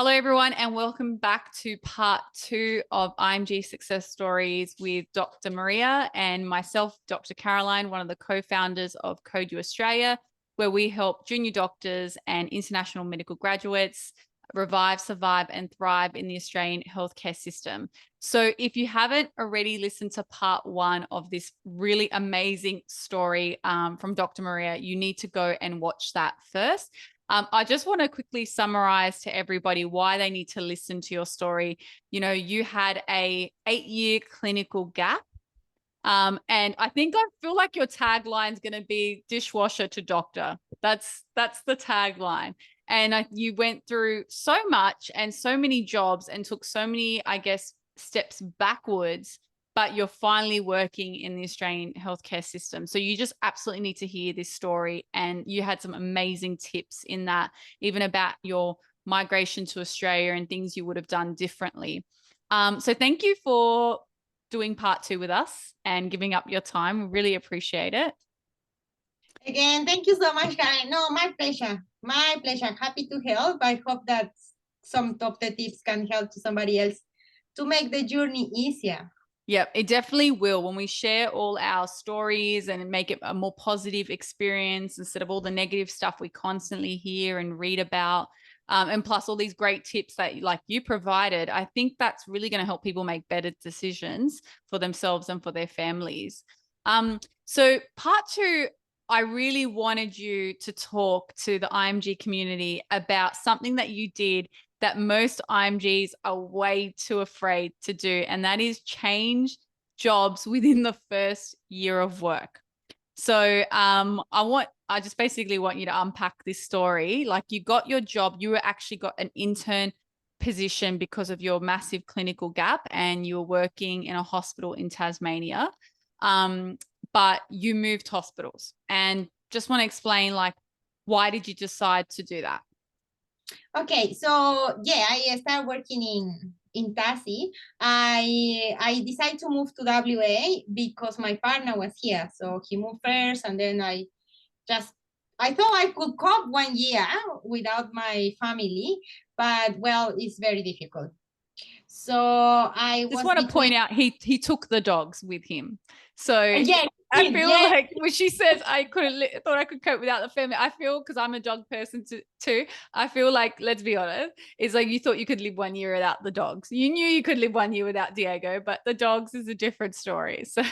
Hello, everyone, and welcome back to part 2 of IMG Success Stories with Dr. Maria and myself, Dr. Caroline, one of the co-founders of Code U Australia, where we help junior doctors and international medical graduates revive, survive, and thrive in the Australian healthcare system. So if you haven't already listened to part 1 of this really amazing story from Dr. Maria, you need to go and watch that first. I just want to quickly summarize to everybody why they need to listen to your story. You know, you had a 8-year clinical gap. And I feel like your tagline is going to be dishwasher to doctor. That's the tagline. And you went through so much and so many jobs and took so many, I guess, steps backwards, but you're finally working in the Australian healthcare system. So you just absolutely need to hear this story. And you had some amazing tips in that, even about your migration to Australia and things you would have done differently. So thank you for doing part 2 with us and giving up your time. We really appreciate it. Again, thank you so much, Karen. No, my pleasure. My pleasure. Happy to help. I hope that some of the tips can help to somebody else to make the journey easier. Yeah, it definitely will. When we share all our stories and make it a more positive experience instead of all the negative stuff we constantly hear and read about, and plus all these great tips that like you provided, I think that's really going to help people make better decisions for themselves and for their families. So part 2, I really wanted you to talk to the IMG community about something that you did that most IMGs are way too afraid to do, and that is change jobs within the first year of work. So I just basically want you to unpack this story. Like, you got your job, you were actually got an intern position because of your massive clinical gap, and you were working in a hospital in Tasmania, but you moved hospitals, and just want to explain, like, why did you decide to do that? Okay, so yeah, I started working in Tassie. I decided to move to WA because my partner was here. So he moved first, and then I thought I could cope 1 year without my family, but well, it's very difficult. So I just want to point out he took the dogs with him. So yeah, I feel like when she says I thought I could cope without the family, I feel, because I'm a dog person too, I feel like, let's be honest, it's like you thought you could live 1 year without the dogs. You knew you could live 1 year without Diego, but the dogs is a different story. So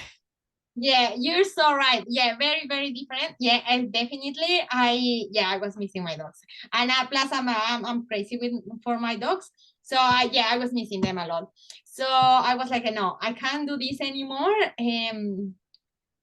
yeah, you're so right. Yeah, very, very different. Yeah, and definitely I was missing my dogs. And plus I'm crazy for my dogs. So I was missing them a lot. So I was like, no, I can't do this anymore.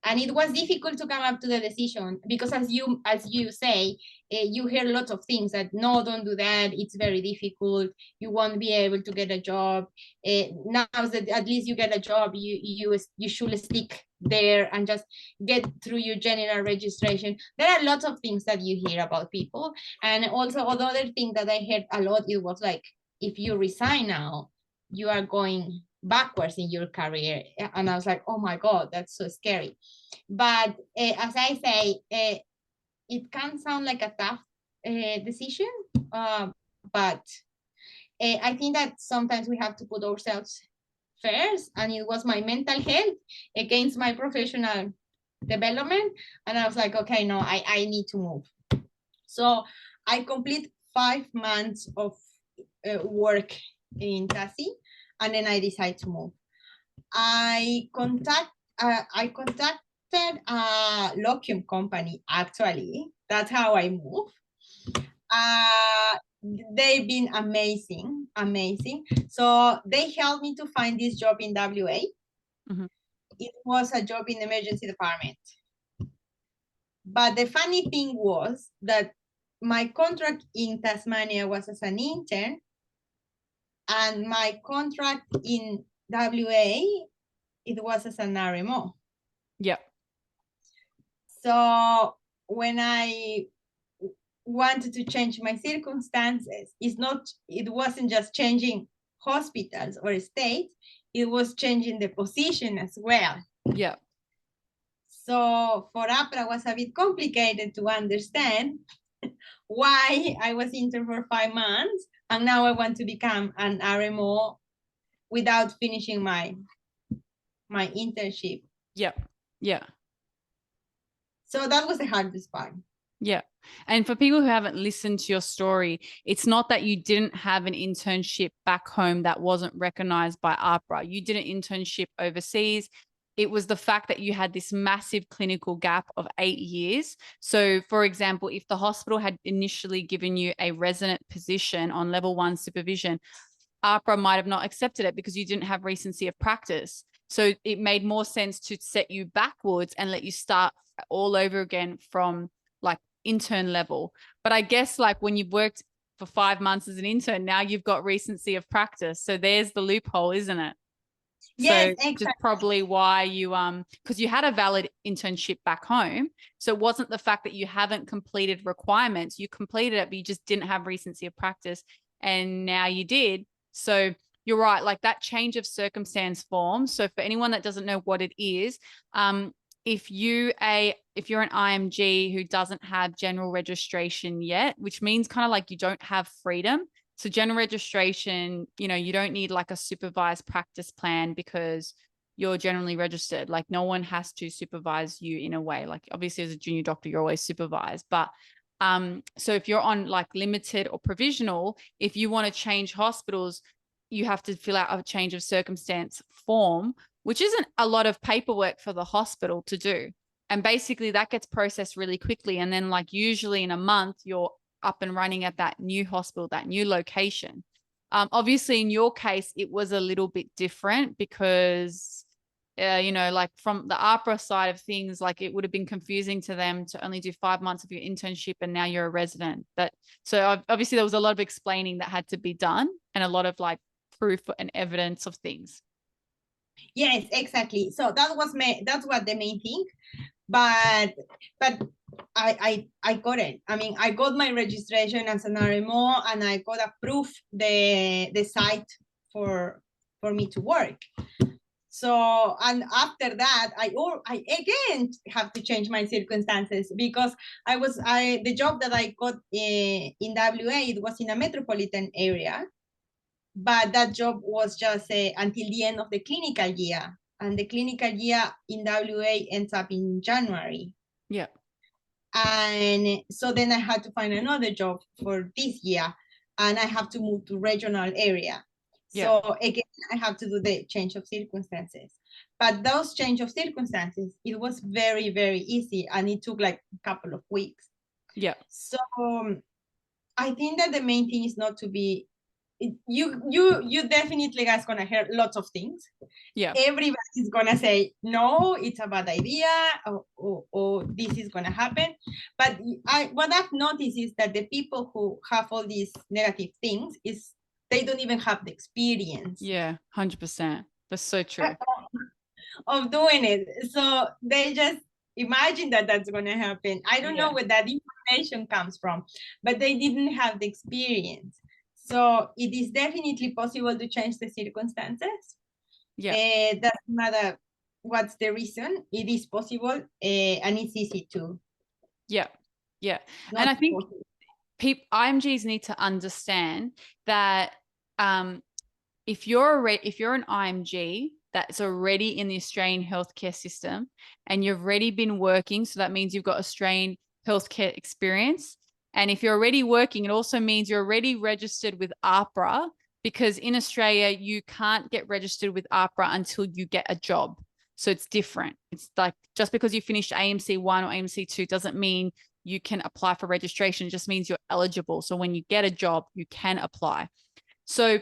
And it was difficult to come up to the decision because, as you say, you hear lots of things that no, don't do that. It's very difficult. You won't be able to get a job. Now that at least you get a job, you should stick there and just get through your general registration. There are lots of things that you hear about people, and also another thing that I heard a lot, it was like, if you resign now, you are going backwards in your career. And I was like, oh my God, that's so scary. But as I say, it can sound like a tough decision, but I think that sometimes we have to put ourselves first, and it was my mental health against my professional development. And I was like, okay, no, I need to move. So I complete 5 months of work in Tassie, and then I decide to move. I contacted a locum company, actually. That's how I moved. They've been amazing. So they helped me to find this job in WA. Mm-hmm. It was a job in the emergency department. But the funny thing was that my contract in Tasmania was as an intern, and my contract in WA, it was as an RMO. Yep. So when I wanted to change my circumstances, it wasn't just changing hospitals or states, it was changing the position as well. Yeah. So for AHPRA, it was a bit complicated to understand why I was intern for 5 months, and now I want to become an RMO without finishing my internship. Yeah. Yeah. So that was the hardest part. Yeah. And for people who haven't listened to your story, it's not that you didn't have an internship back home that wasn't recognized by AHPRA. You did an internship overseas. It was the fact that you had this massive clinical gap of 8 years. So, for example, if the hospital had initially given you a resident position on level 1 supervision, AHPRA might have not accepted it because you didn't have recency of practice. So it made more sense to set you backwards and let you start all over again from like intern level. But I guess like when you've worked for 5 months as an intern, now you've got recency of practice. So there's the loophole, isn't it? Yes, So exactly. just probably why you because you had a valid internship back home. So it wasn't the fact that you haven't completed requirements. You completed it, but you just didn't have recency of practice. And now you did. So you're right, like that change of circumstance form. So for anyone that doesn't know what it is, if you're an IMG who doesn't have general registration yet, which means kind of like you don't have freedom. So general registration, you know, you don't need like a supervised practice plan because you're generally registered. Like no one has to supervise you in a way. Like obviously as a junior doctor, you're always supervised. But so if you're on like limited or provisional, if you want to change hospitals, you have to fill out a change of circumstance form, which isn't a lot of paperwork for the hospital to do. And basically that gets processed really quickly. And then like usually in a month, you're up and running at that new hospital, that new location. Obviously in your case, it was a little bit different because, you know, like from the AHPRA side of things, like it would have been confusing to them to only do 5 months of your internship and now you're a resident. So obviously there was a lot of explaining that had to be done and a lot of like proof and evidence of things. Yes, exactly. So that's what the main thing. But I got it. I mean, I got my registration as an RMO and I got approved the site for me to work. So, and after that, I again have to change my circumstances because the job that I got in WA, it was in a metropolitan area, but that job was just until the end of the clinical year. And the clinical year in WA ends up in January. Yeah. And so then I had to find another job for this year and I have to move to regional area. Yeah. So again, I have to do the change of circumstances. But those change of circumstances, it was very, very easy and it took like a couple of weeks. Yeah. So I think that the main thing is not to be, you definitely guys gonna hear lots of things. Yeah. Everybody's gonna say no, it's a bad idea, or this is gonna happen. But what I've noticed is that the people who have all these negative things is they don't even have the experience. Yeah, 100%. That's so true. Of doing it. So they just imagine that that's gonna happen. I don't know where that information comes from, but they didn't have the experience. So it is definitely possible to change the circumstances. Yeah. Doesn't matter what's the reason, it is possible, and it's easy to. Yeah. Yeah. And I think IMGs need to understand that if you're an IMG that's already in the Australian healthcare system and you've already been working, so that means you've got Australian healthcare experience. And if you're already working, it also means you're already registered with AHPRA, because in Australia, you can't get registered with AHPRA until you get a job. So it's different. It's like just because you finished AMC 1 or AMC 2 doesn't mean you can apply for registration. It just means you're eligible. So when you get a job, you can apply. So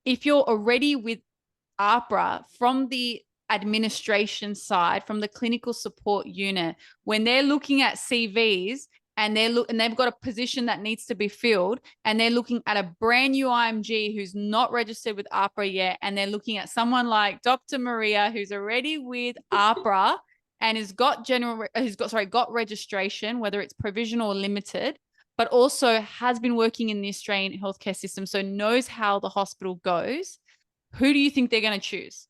if you're already with AHPRA from the administration side, from the clinical support unit, when they're looking at CVs and they've got a position that needs to be filled and they're looking at a brand new IMG who's not registered with AHPRA yet, and they're looking at someone like Dr. Maria who's already with AHPRA and got registration, whether it's provisional or limited, but also has been working in the Australian healthcare system, so knows how the hospital goes, who do you think they're going to choose?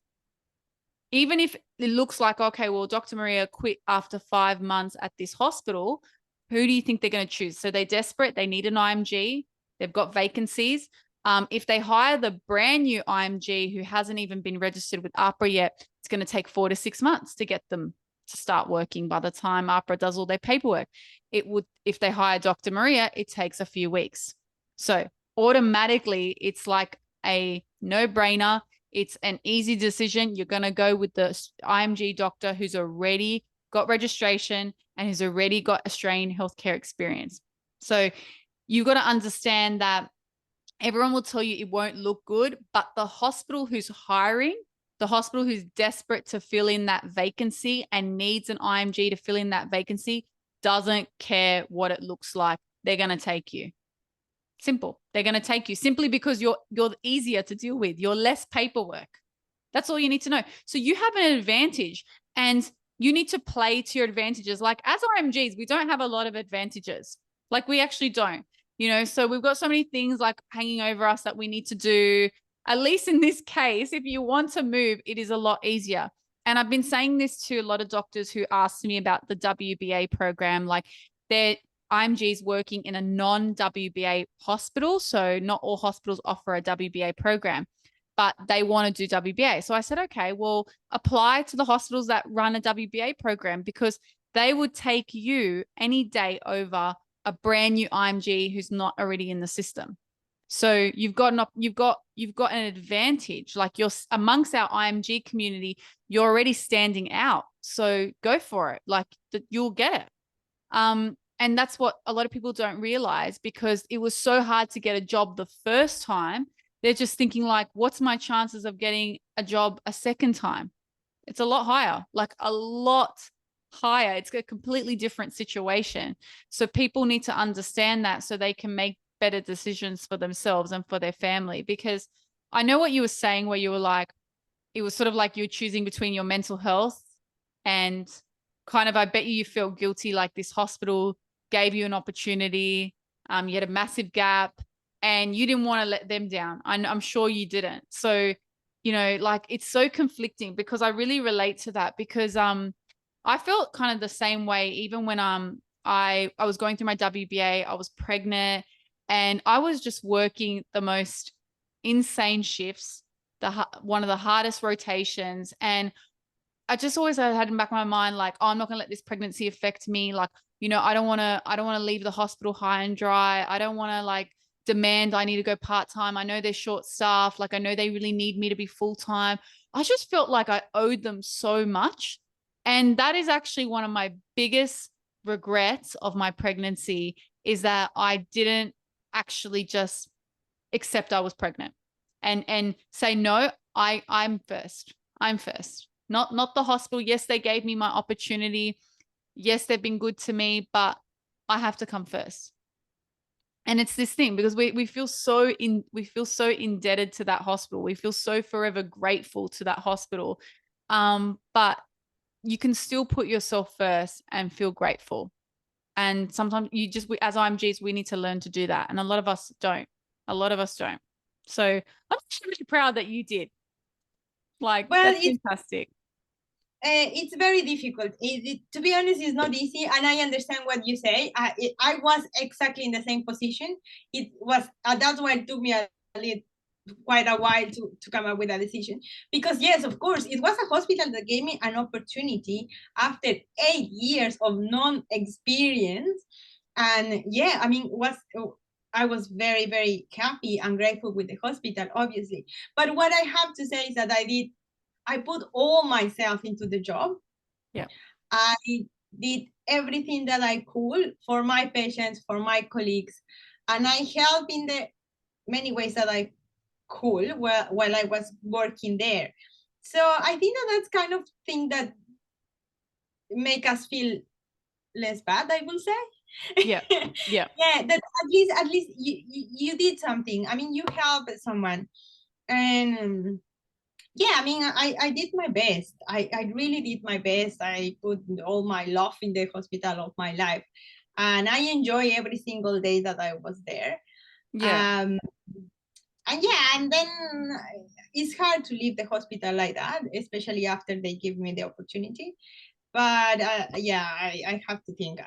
Even if it looks like, okay, well, Dr. Maria quit after 5 months at this hospital, who do you think they're going to choose? So they're desperate. They need an IMG. They've got vacancies. If they hire the brand new IMG who hasn't even been registered with AHPRA yet, it's going to take 4 to 6 months to get them to start working. By the time AHPRA does all their paperwork, it would, if they hire Dr. Maria, it takes a few weeks. So automatically, it's like a no-brainer. It's an easy decision. You're going to go with the IMG doctor who's already got registration and who's already got Australian healthcare experience. So you've got to understand that everyone will tell you it won't look good, but the hospital who's hiring, the hospital who's desperate to fill in that vacancy and needs an IMG to fill in that vacancy doesn't care what it looks like. They're going to take you. Simple. They're going to take you simply because you're easier to deal with. You're less paperwork. That's all you need to know. So you have an advantage and you need to play to your advantages. Like as IMGs, we don't have a lot of advantages. Like we actually don't. So we've got so many things like hanging over us that we need to do. At least in this case, if you want to move, it is a lot easier. And I've been saying this to a lot of doctors who asked me about the WBA program, like their IMGs working in a non-WBA hospital. So not all hospitals offer a WBA program, but they want to do WBA. So I said, okay, well, apply to the hospitals that run a WBA program because they would take you any day over a brand new IMG who's not already in the system. So you've got an advantage. Like you're amongst our IMG community, you're already standing out. So go for it. Like you'll get it. And that's what a lot of people don't realize because it was so hard to get a job the first time. They're just thinking like, what's my chances of getting a job a second time? It's a lot higher, like a lot higher. It's a completely different situation. So people need to understand that so they can make better decisions for themselves and for their family. Because I know what you were saying where you were like, it was sort of like you're choosing between your mental health and kind of, I bet you feel guilty like this hospital gave you an opportunity. You had a massive gap and you didn't want to let them down. I'm sure you didn't. So, like it's so conflicting because I really relate to that because I felt kind of the same way even when I was going through my WBA, I was pregnant and I was just working the most insane shifts, one of the hardest rotations. And I just always had in the back of my mind, like, oh, I'm not going to let this pregnancy affect me. Like, I don't want to leave the hospital high and dry. I don't want to like demand I need to go part-time. I know they're short staffed. Like, I know they really need me to be full-time. I just felt like I owed them so much. And that is actually one of my biggest regrets of my pregnancy is that I didn't actually just accept I was pregnant and say, no, I'm first. I'm first. Not the hospital. Yes, they gave me my opportunity. Yes, they've been good to me, but I have to come first. And it's this thing because we feel so indebted to that hospital. We feel so forever grateful to that hospital. But you can still put yourself first and feel grateful. And sometimes as IMGs, we need to learn to do that. And a lot of us don't. So I'm really proud that you did. Like, well, that's fantastic. It's very difficult. To be honest, it's not easy, and I understand what you say. I was exactly in the same position. It was that's why it took me quite a while to come up with a decision. Because yes, of course, it was a hospital that gave me an opportunity after 8 years of non-experience, and yeah, I mean, I was very, very happy and grateful with the hospital, obviously. But what I have to say is that I put all myself into the job. Yeah. I did everything that I could for my patients, for my colleagues, and I helped in the many ways that I could while I was working there. So I think that's kind of thing that make us feel less bad, I will say. Yeah. Yeah. Yeah, that at least you did something. I mean, you helped someone. And yeah, I mean, I did my best. I really did my best. I put all my love in the hospital of my life. And I enjoy every single day that I was there. Yeah. And yeah, and then it's hard to leave the hospital like that, especially after they give me the opportunity. But yeah, I had to think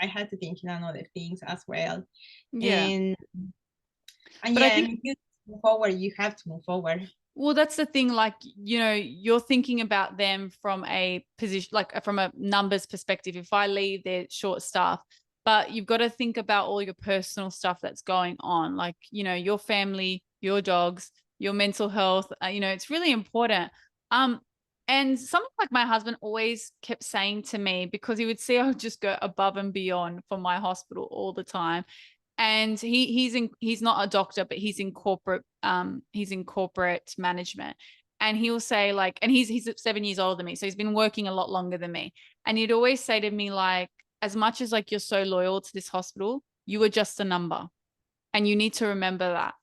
in other things as well. Yeah. And but yeah, I think move forward, you have to move forward. Well, that's the thing, like, you know, you're thinking about them from a position, like from a numbers perspective. If I leave, they're short staffed, but you've got to think about all your personal stuff that's going on, like, you know, your family, your dogs, your mental health, you know, it's really important. And something like my husband always kept saying to me, because he would see I would just go above and beyond for my hospital all the time. And he's not a doctor, but he's in corporate management. And he'll say, like, and he's 7 years older than me, so he's been working a lot longer than me. And he'd always say to me, like, as much as like you're so loyal to this hospital, you are just a number, and you need to remember that.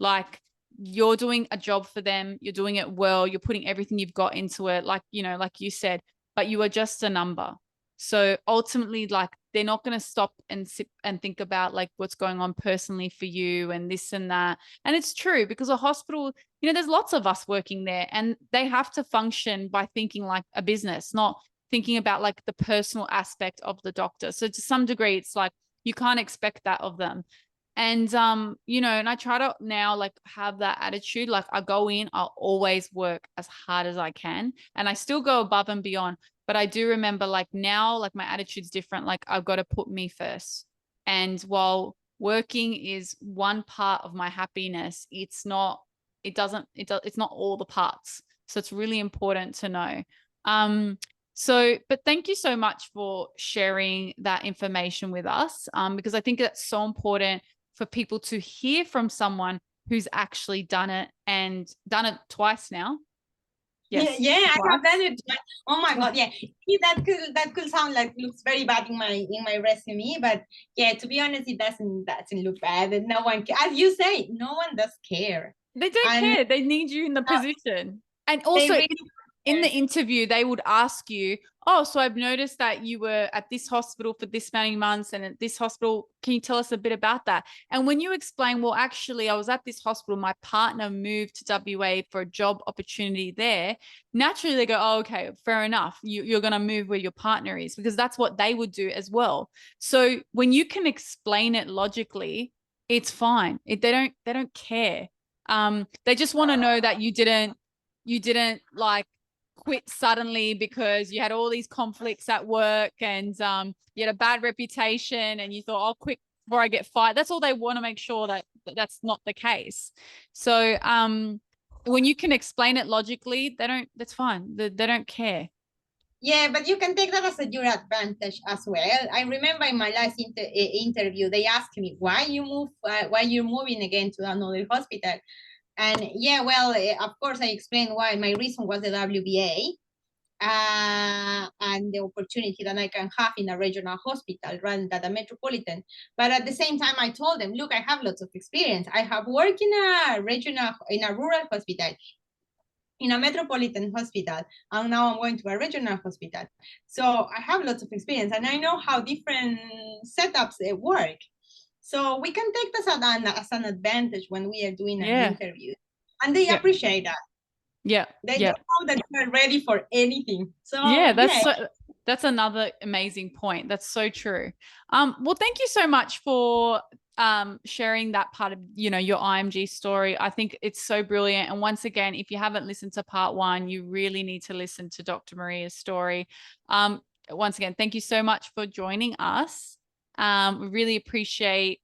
Like, you're doing a job for them, you're doing it well, you're putting everything you've got into it, like, you know, like you said, but you are just a number. So ultimately, like, they're not going to stop and sit and think about like what's going on personally for you and this and that. And it's true, because a hospital, you know, there's lots of us working there, and they have to function by thinking like a business, not thinking about like the personal aspect of the doctor. So to some degree, it's like you can't expect that of them. And you know, and I try to now like have that attitude. Like, I go in, I'll always work as hard as I can, and I still go above and beyond. But I do remember, like, now, like, my attitude's different. Like, I've got to put me first. And while working is one part of my happiness, it's not all the parts. So it's really important to know. But thank you so much for sharing that information with us, because I think that's so important for people to hear from someone who's actually done it, and done it twice now. Yes. Yeah, I have done it. Oh my God, yeah. That could sound like looks very bad in my resume, but yeah, to be honest, it doesn't look bad. And no one, as you say, no one does care. They don't care. They need you in the position. And also, really in the interview, they would ask you, oh, so I've noticed that you were at this hospital for this many months, and at this hospital, can you tell us a bit about that? And when you explain, well, actually, I was at this hospital, my partner moved to WA for a job opportunity there, naturally they go, oh, okay, fair enough. You're going to move where your partner is, because that's what they would do as well. So when you can explain it logically, it's fine. They don't care. They just want to know that you didn't like quit suddenly because you had all these conflicts at work, and you had a bad reputation, and you thought, I'll quit before I get fired. That's all they want to make sure that that's not the case. So when you can explain it logically, that's fine. They don't care. Yeah, but you can take that as your advantage as well. I remember in my last interview, they asked me why you're moving again to another hospital. And yeah, well, of course, I explained why. My reason was the WBA and the opportunity that I can have in a regional hospital rather than a metropolitan. But at the same time, I told them, look, I have lots of experience. I have worked in a rural hospital, in a metropolitan hospital, and now I'm going to a regional hospital. So I have lots of experience, and I know how different setups work. So we can take this as an advantage when we are doing an interview, and they appreciate that. Yeah, they don't know that you're ready for anything. So that's another amazing point. That's so true. Well, thank you so much for sharing that part of, you know, your IMG story. I think it's so brilliant. And once again, if you haven't listened to part 1, you really need to listen to Dr. Maria's story. Once again, thank you so much for joining us. We really appreciate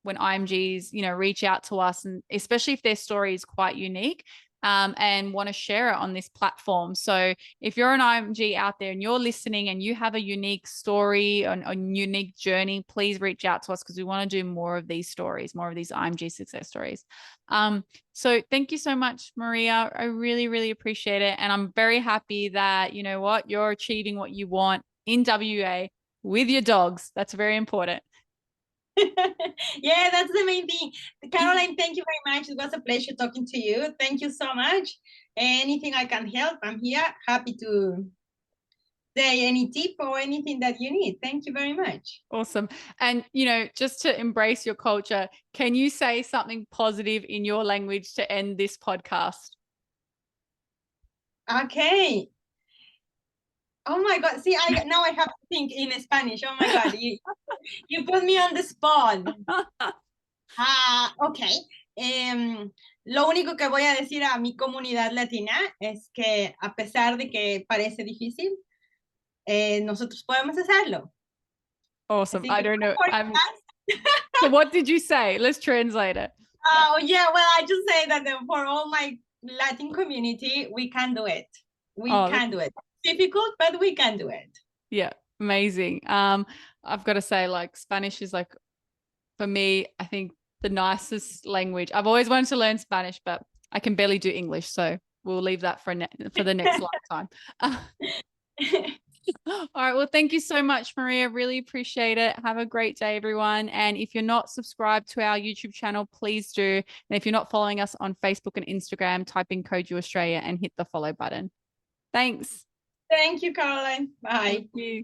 when IMGs, you know, reach out to us, and especially if their story is quite unique, and want to share it on this platform. So if you're an IMG out there and you're listening and you have a unique story, a unique journey, please reach out to us, because we want to do more of these stories, more of these IMG success stories. So thank you so much, Maria. I really, really appreciate it. And I'm very happy that, you know what, you're achieving what you want in WA with your dogs. That's very important. Yeah, that's the main thing. Caroline, thank you very much. It was a pleasure talking to you. Thank you so much. Anything I can help, I'm here. Happy to say any tip or anything that you need. Thank you very much. Awesome. And, you know, just to embrace your culture, can you say something positive in your language to end this podcast? Okay. Oh my God. See, now I have to think in Spanish. Oh my God. You put me on the spot. Okay. Lo único que voy a decir a mi comunidad latina es que a pesar de que parece difícil, nosotros podemos hacerlo. Awesome. Así I que, don't know. So what did you say? Let's translate it. oh yeah, well, I just say that for all my Latin community, we can do it. We can do it. It's difficult, but we can do it. Yeah, amazing. I've got to say, like, Spanish is like, for me, I think the nicest language. I've always wanted to learn Spanish, but I can barely do English, so we'll leave that for the next lifetime. All right. Well, thank you so much, Maria. Really appreciate it. Have a great day, everyone. And if you're not subscribed to our YouTube channel, please do. And if you're not following us on Facebook and Instagram, type in Code You Australia and hit the follow button. Thanks. Thank you, Caroline. Bye. Thank you.